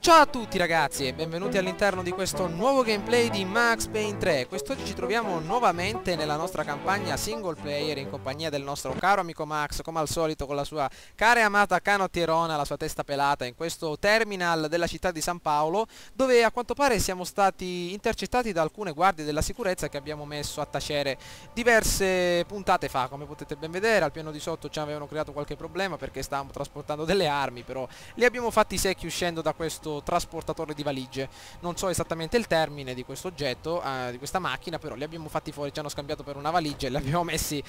Ciao a tutti ragazzi e benvenuti all'interno di questo nuovo gameplay di Max Payne 3. Quest'oggi ci troviamo nuovamente nella nostra campagna single player in compagnia del nostro caro amico Max, come al solito con la sua cara e amata canottierona, la sua testa pelata, in questo terminal della città di San Paolo, dove a quanto pare siamo stati intercettati da alcune guardie della sicurezza che abbiamo messo a tacere diverse puntate fa. Come potete ben vedere, al piano di sotto ci avevano creato qualche problema perché stavamo trasportando delle armi, però li abbiamo fatti secchi uscendo da questo trasportatore di valigie. Non so esattamente il termine di questo oggetto, di questa macchina, però li abbiamo fatti fuori, ci hanno scambiato per una valigia e li abbiamo messi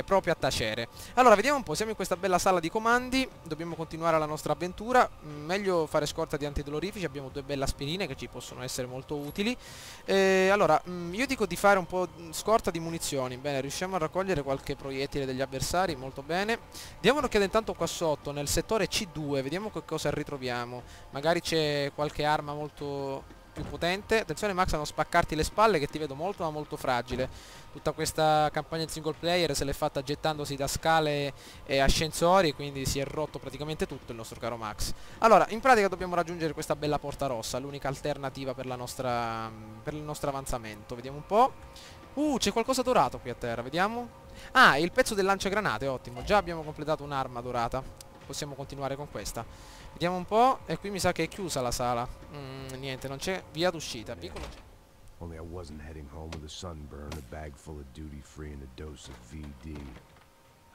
proprio a tacere. Allora, vediamo un po', siamo in questa bella sala di comandi, dobbiamo continuare la nostra avventura. Meglio fare scorta di antidolorifici, abbiamo due belle aspirine che ci possono essere molto utili. Allora, io dico di fare un po' scorta di munizioni. Bene, riusciamo a raccogliere qualche proiettile degli avversari, molto bene. Diamo un'occhiata intanto qua sotto, nel settore C2, vediamo che cosa ritroviamo. Magari c'è qualche arma molto più potente. Attenzione Max a non spaccarti le spalle, che ti vedo molto ma molto fragile. Tutta questa campagna di single player se l'è fatta gettandosi da scale e ascensori, quindi si è rotto praticamente tutto il nostro caro Max. Allora, in pratica dobbiamo raggiungere questa bella porta rossa, l'unica alternativa per per il nostro avanzamento. Vediamo un po'. C'è qualcosa dorato qui a terra, vediamo. Ah, il pezzo del lanciagranate, ottimo. Già abbiamo completato un'arma dorata. Possiamo continuare con questa. Vediamo un po'. E qui mi sa che è chiusa la sala. Niente, non c'è via d'uscita. Piccolo. Only I wasn't heading home with a sunburn, a bag full of duty free and a dose of VD.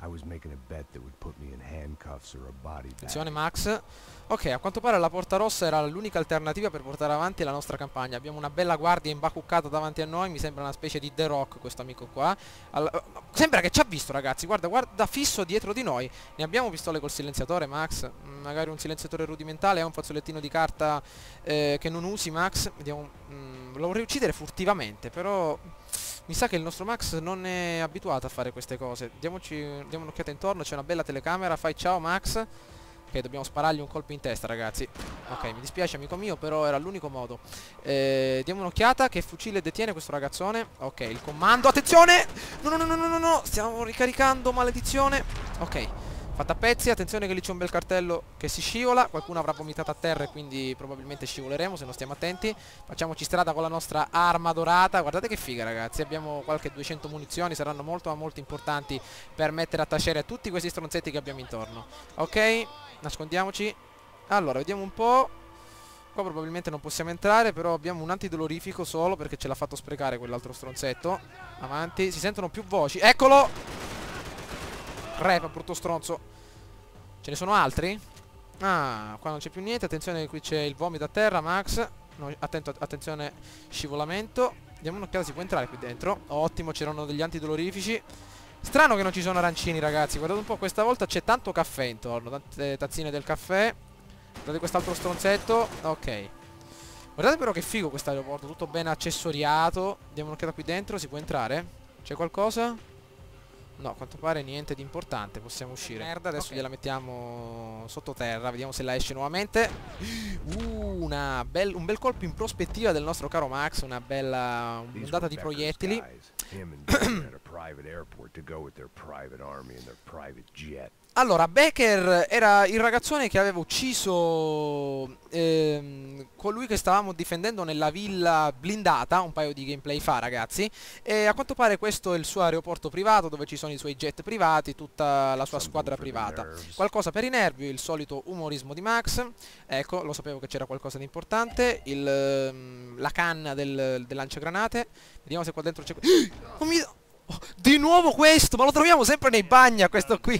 I was making a bet that would put me in handcuffs or a body bag. Attenzione Max. Ok, a quanto pare la porta rossa era l'unica alternativa per portare avanti la nostra campagna. Abbiamo una bella guardia imbacuccata davanti a noi. Mi sembra una specie di The Rock questo amico qua. Sembra che ci ha visto, ragazzi. Guarda, guarda fisso dietro di noi. Ne abbiamo pistole col silenziatore, Max? Magari un silenziatore rudimentale. Ha un fazzolettino di carta che non usi, Max. Vediamo. Lo vorrei uccidere furtivamente, però mi sa che il nostro Max non è abituato a fare queste cose. Diamo un'occhiata intorno. C'è una bella telecamera. Fai ciao Max. Ok, dobbiamo sparargli un colpo in testa, ragazzi. Ok, mi dispiace amico mio, però era l'unico modo. Diamo un'occhiata. Che fucile detiene questo ragazzone? Ok, il comando. Attenzione! No, no, no, no, no, no. Stiamo ricaricando, maledizione. Ok, fatta a pezzi. Attenzione che lì c'è un bel cartello che si scivola. Qualcuno avrà vomitato a terra e quindi probabilmente scivoleremo se non stiamo attenti. Facciamoci strada con la nostra arma dorata. Guardate che figa, ragazzi. Abbiamo qualche 200 munizioni. Saranno molto ma molto importanti per mettere a tacere tutti questi stronzetti che abbiamo intorno. Ok, nascondiamoci. Allora, vediamo un po'. Qua probabilmente non possiamo entrare, però abbiamo un antidolorifico solo perché ce l'ha fatto sprecare quell'altro stronzetto. Avanti, si sentono più voci. Eccolo! Crepa, brutto stronzo. Ce ne sono altri? Ah, qua non c'è più niente. Attenzione, qui c'è il vomito a terra, Max. No, attenzione, scivolamento. Diamo un'occhiata, si può entrare qui dentro. Ottimo, c'erano degli antidolorifici. Strano che non ci sono arancini, ragazzi. Guardate un po', questa volta c'è tanto caffè intorno. Tante tazzine del caffè. Guardate quest'altro stronzetto. Ok. Guardate però che figo questo aeroporto. Tutto ben accessoriato. Diamo un'occhiata qui dentro, si può entrare? C'è qualcosa? No, a quanto pare niente di importante. Possiamo uscire. Merda, adesso gliela mettiamo sottoterra. Vediamo se la esce nuovamente. Un bel colpo in prospettiva del nostro caro Max. Una bella ondata di proiettili. Allora, Becker era il ragazzone che aveva ucciso colui che stavamo difendendo nella villa blindata un paio di gameplay fa, ragazzi. E a quanto pare questo è il suo aeroporto privato, dove ci sono i suoi jet privati, tutta la sua squadra privata. Qualcosa per i nervi, il solito umorismo di Max. Ecco, lo sapevo che c'era qualcosa di importante. La canna del lanciagranate. Vediamo se qua dentro c'è... Non mi... Oh, di nuovo questo, ma lo troviamo sempre nei bagni questo qui.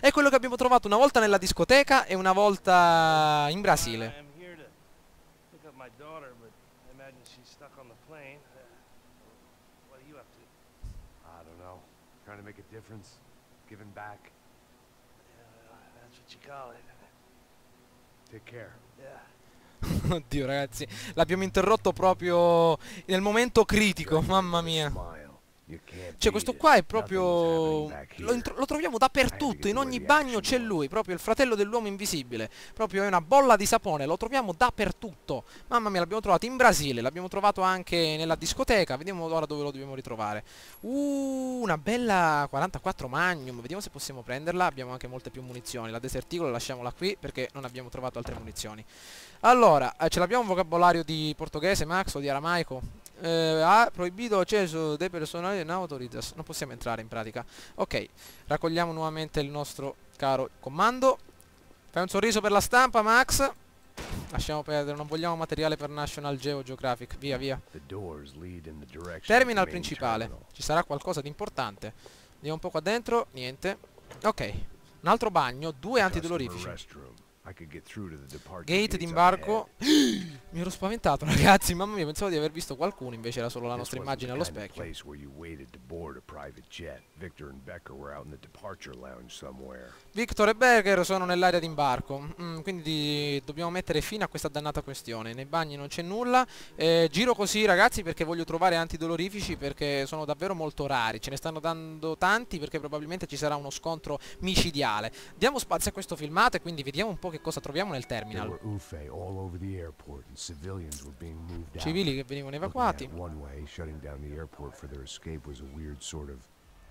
È quello che abbiamo trovato una volta nella discoteca e una volta in Brasile. Oddio, ragazzi, l'abbiamo interrotto proprio nel momento critico, mamma mia. Cioè questo qua è proprio... Lo troviamo dappertutto, in ogni bagno c'è lui, proprio il fratello dell'uomo invisibile. Proprio è una bolla di sapone, lo troviamo dappertutto. Mamma mia, l'abbiamo trovato in Brasile, l'abbiamo trovato anche nella discoteca. Vediamo ora dove lo dobbiamo ritrovare. Una bella 44 Magnum, vediamo se possiamo prenderla. Abbiamo anche molte più munizioni. La Desert Eagle lasciamola qui perché non abbiamo trovato altre munizioni. Allora, ce l'abbiamo un vocabolario di portoghese, Max, o di aramaico? Ha proibito acceso dei personali non autorizzati. Non possiamo entrare in pratica. Ok, raccogliamo nuovamente il nostro caro comando. Fai un sorriso per la stampa, Max. Lasciamo perdere, non vogliamo materiale per National Geographic. Via, via. Terminal principale. Ci sarà qualcosa di importante. Andiamo un po' qua dentro. Niente. Ok, un altro bagno, 2 antidolorifici. Gate d'imbarco. Mi ero spaventato, ragazzi. Mamma mia, pensavo di aver visto qualcuno, invece era solo la nostra immagine allo specchio. Victor e Becker sono nell'area d'imbarco. Quindi dobbiamo mettere fine a questa dannata questione. Nei bagni non c'è nulla. Giro così, ragazzi, perché voglio trovare antidolorifici, perché sono davvero molto rari. Ce ne stanno dando tanti perché probabilmente ci sarà uno scontro micidiale. Diamo spazio a questo filmato e quindi vediamo un po' che cosa troviamo nel terminal. Civili che venivano evacuati.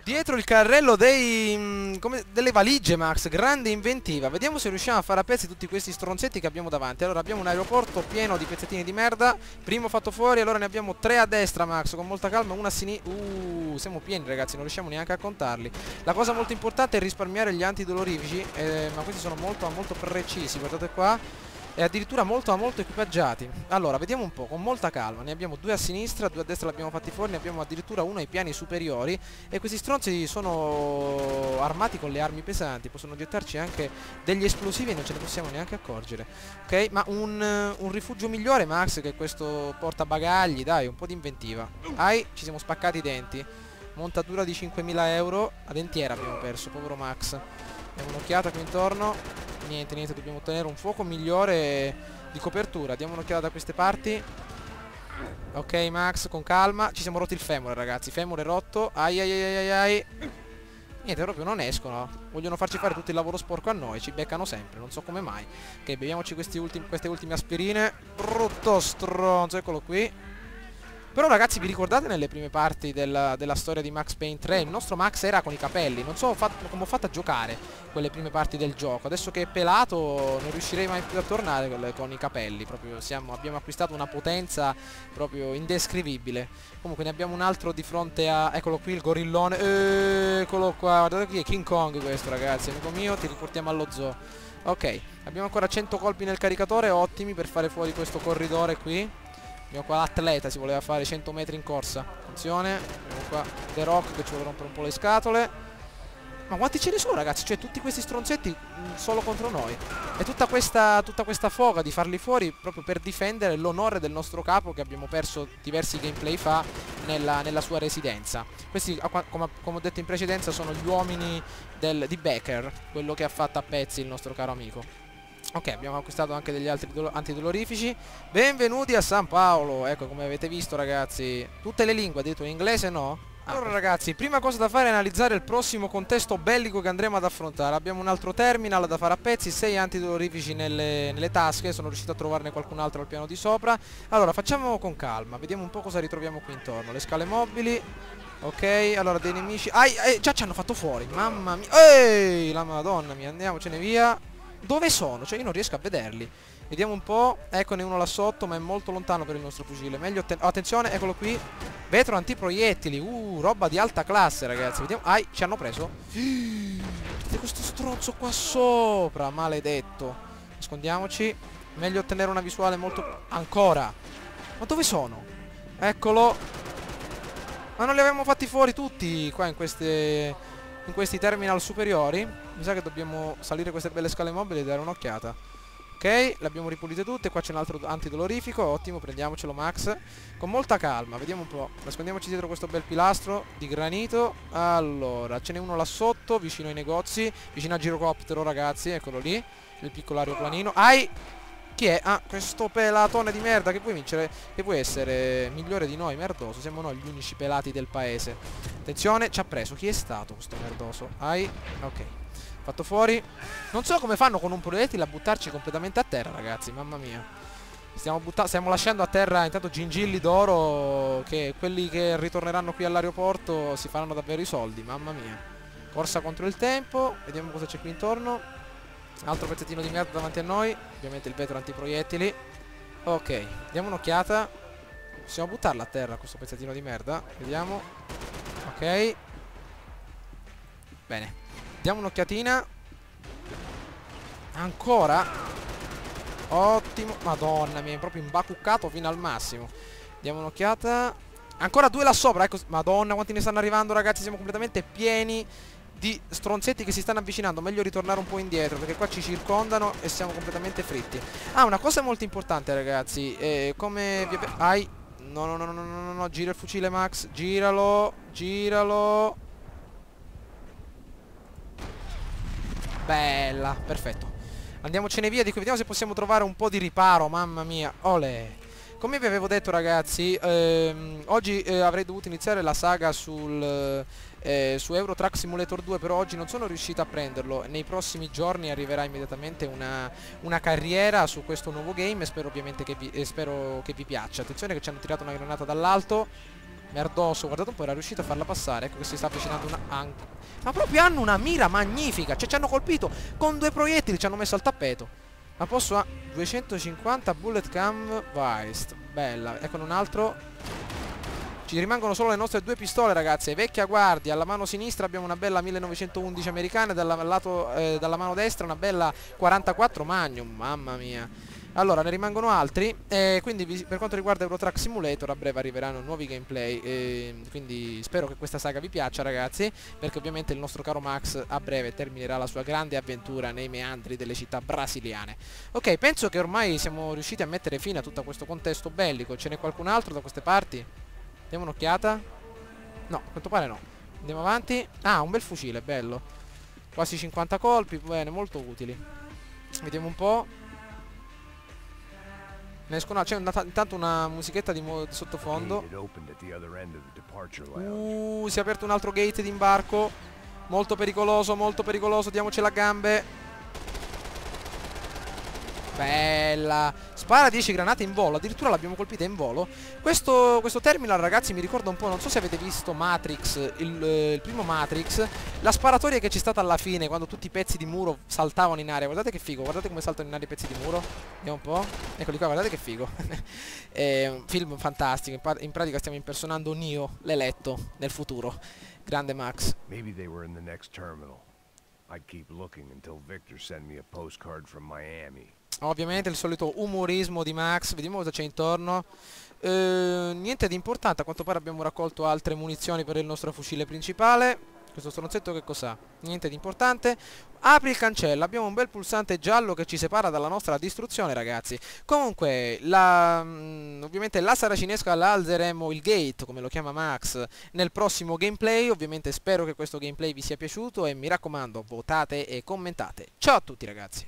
Dietro il carrello delle valigie, Max, grande inventiva. Vediamo se riusciamo a fare a pezzi tutti questi stronzetti che abbiamo davanti. Allora abbiamo un aeroporto pieno di pezzettini di merda. Primo fatto fuori, allora ne abbiamo 3 a destra, Max, con molta calma, una a sinistra. Siamo pieni, ragazzi, non riusciamo neanche a contarli. La cosa molto importante è risparmiare gli antidolorifici, ma questi sono molto precisi, guardate qua. E addirittura molto equipaggiati. Allora, vediamo un po', con molta calma. Ne abbiamo 2 a sinistra, 2 a destra l'abbiamo fatti fuori. Ne abbiamo addirittura uno ai piani superiori. E questi stronzi sono armati con le armi pesanti. Possono gettarci anche degli esplosivi e non ce ne possiamo neanche accorgere. Ok, ma un rifugio migliore, Max, che questo portabagagli. Dai, un po' di inventiva. Ci siamo spaccati i denti. Montatura di 5.000 euro. A dentiera abbiamo perso, povero Max. Diamo un'occhiata qui intorno. Niente, dobbiamo ottenere un fuoco migliore di copertura. Diamo un'occhiata da queste parti. Ok, Max, con calma. Ci siamo rotti il femore, ragazzi. Femore rotto. Ai. Niente, proprio non escono. Vogliono farci fare tutto il lavoro sporco a noi. Ci beccano sempre, non so come mai. Ok, beviamoci queste ultime aspirine. Brutto stronzo, eccolo qui. Però, ragazzi, vi ricordate nelle prime parti della storia di Max Payne 3? Il nostro Max era con i capelli. Non so come ho fatto a giocare quelle prime parti del gioco. Adesso che è pelato non riuscirei mai più a tornare con i capelli. Proprio abbiamo acquistato una potenza proprio indescrivibile. Comunque ne abbiamo un altro di fronte a... Eccolo qui il gorillone. Eccolo qua. Guardate qui, è King Kong questo, ragazzi. Amico mio, ti riportiamo allo zoo. Ok, abbiamo ancora 100 colpi nel caricatore, ottimi per fare fuori questo corridore qui. Abbiamo qua l'atleta, si voleva fare 100 metri in corsa. Attenzione, abbiamo qua The Rock che ci vuole rompere un po' le scatole. Ma quanti ce ne sono, ragazzi? Cioè tutti questi stronzetti solo contro noi. E tutta questa foga di farli fuori proprio per difendere l'onore del nostro capo, che abbiamo perso diversi gameplay fa nella sua residenza. Questi, come ho detto in precedenza, sono gli uomini di Becker, quello che ha fatto a pezzi il nostro caro amico. Ok, abbiamo acquistato anche degli altri antidolorifici. Benvenuti a San Paolo. Ecco, come avete visto, ragazzi, tutte le lingue, addirittura in inglese no? Allora, ragazzi, prima cosa da fare è analizzare il prossimo contesto bellico che andremo ad affrontare. Abbiamo un altro terminal da fare a pezzi, 6 antidolorifici nelle tasche. Sono riuscito a trovarne qualcun altro al piano di sopra. Allora, facciamo con calma, vediamo un po' cosa ritroviamo qui intorno. Le scale mobili. Ok, allora dei nemici. Già ci hanno fatto fuori, mamma mia. Ehi, la madonna mia, andiamocene via. Dove sono? Cioè io non riesco a vederli. Vediamo un po'. Eccone uno là sotto, ma è molto lontano per il nostro fucile. Meglio attenzione, eccolo qui. Vetro antiproiettili. Roba di alta classe, ragazzi. Vediamo. Ci hanno preso. Vedete questo stronzo qua sopra, maledetto. Nascondiamoci. Meglio ottenere una visuale molto... Ancora. Ma dove sono? Eccolo. Ma non li avevamo fatti fuori tutti qua in questi terminal superiori. Mi sa che dobbiamo salire queste belle scale mobili e dare un'occhiata. Ok, le abbiamo ripulite tutte. Qua c'è un altro antidolorifico. Ottimo, prendiamocelo, Max. Con molta calma, vediamo un po'. Nascondiamoci dietro questo bel pilastro di granito. Allora, ce n'è uno là sotto, vicino ai negozi, vicino al girocoptero, ragazzi. Eccolo lì, il piccolo aeroplanino. Chi è? Ah, questo pelatone di merda che puoi vincere, che puoi essere migliore di noi, merdoso. Siamo noi gli unici pelati del paese. Attenzione, ci ha preso. Chi è stato questo merdoso? Ok. Fatto fuori. Non so come fanno con un proiettile a buttarci completamente a terra, ragazzi. Mamma mia. Stiamo lasciando a terra intanto gingilli d'oro, che quelli che ritorneranno qui all'aeroporto si faranno davvero i soldi. Mamma mia. Corsa contro il tempo. Vediamo cosa c'è qui intorno. Altro pezzettino di merda davanti a noi. Ovviamente il vetro antiproiettili. Ok, diamo un'occhiata. Possiamo buttarla a terra questo pezzettino di merda. Vediamo. Ok. Bene. Diamo un'occhiatina. Ancora. Ottimo. Madonna mia, è proprio imbacuccato fino al massimo. Diamo un'occhiata. Ancora due là sopra, ecco. Madonna, quanti ne stanno arrivando, ragazzi. Siamo completamente pieni di stronzetti che si stanno avvicinando. Meglio ritornare un po' indietro, perché qua ci circondano e siamo completamente fritti. Ah, una cosa molto importante, ragazzi. Come vi No, gira il fucile, Max. Giralo. Giralo. Bella, perfetto. Andiamocene via di qui. Vediamo se possiamo trovare un po' di riparo. Mamma mia. Olè. Come vi avevo detto, ragazzi, oggi avrei dovuto iniziare la saga su Euro Truck Simulator 2, però oggi non sono riuscito a prenderlo. Nei prossimi giorni arriverà immediatamente una carriera su questo nuovo game e spero ovviamente spero che vi piaccia. Attenzione che ci hanno tirato una granata dall'alto. Merdoso, guardate un po', era riuscito a farla passare. Ecco che si sta avvicinando ma proprio hanno una mira magnifica. Cioè ci hanno colpito con 2 proiettili, ci hanno messo al tappeto. Ma posso 250 bullet cam Weist. Bella. Eccone un altro. Ci rimangono solo le nostre 2 pistole, ragazzi. Vecchia guardia. Alla mano sinistra abbiamo una bella 1911 americana. Dalla mano destra una bella 44 Magnum. Mamma mia. Allora, ne rimangono altri. Quindi per quanto riguarda Euro Truck Simulator, a breve arriveranno nuovi gameplay. Quindi spero che questa saga vi piaccia, ragazzi, perché ovviamente il nostro caro Max a breve terminerà la sua grande avventura nei meandri delle città brasiliane. Ok, penso che ormai siamo riusciti a mettere fine a tutto questo contesto bellico. Ce n'è qualcun altro da queste parti? Diamo un'occhiata. No, a quanto pare no. Andiamo avanti. Ah, un bel fucile, bello. Quasi 50 colpi, bene, molto utili. Vediamo un po'. C'è intanto una musichetta di sottofondo. Si è aperto un altro gate di imbarco. Molto pericoloso, diamoci a gambe. Bella. Spara 10 granate in volo. Addirittura l'abbiamo colpita in volo. Questo terminal, ragazzi, mi ricorda un po'. Non so se avete visto Matrix, il primo Matrix. La sparatoria che c'è stata alla fine, quando tutti i pezzi di muro saltavano in aria. Guardate che figo. Guardate come saltano in aria i pezzi di muro. Vediamo un po'. Eccoli qua, guardate che figo. È un film fantastico. In pratica stiamo impersonando Neo, l'eletto, nel futuro. Grande Max. Maybe they were in the next terminal. I'd keep looking until Victor sent me a postcard from Miami. Ovviamente il solito umorismo di Max. Vediamo cosa c'è intorno. Niente di importante. A quanto pare abbiamo raccolto altre munizioni per il nostro fucile principale. Questo stronzetto che cos'ha? Niente di importante. Apri il cancello. Abbiamo un bel pulsante giallo che ci separa dalla nostra distruzione, ragazzi. Comunque ovviamente la saracinesca la alzeremo, il gate come lo chiama Max, nel prossimo gameplay. Ovviamente spero che questo gameplay vi sia piaciuto e mi raccomando, votate e commentate. Ciao a tutti, ragazzi.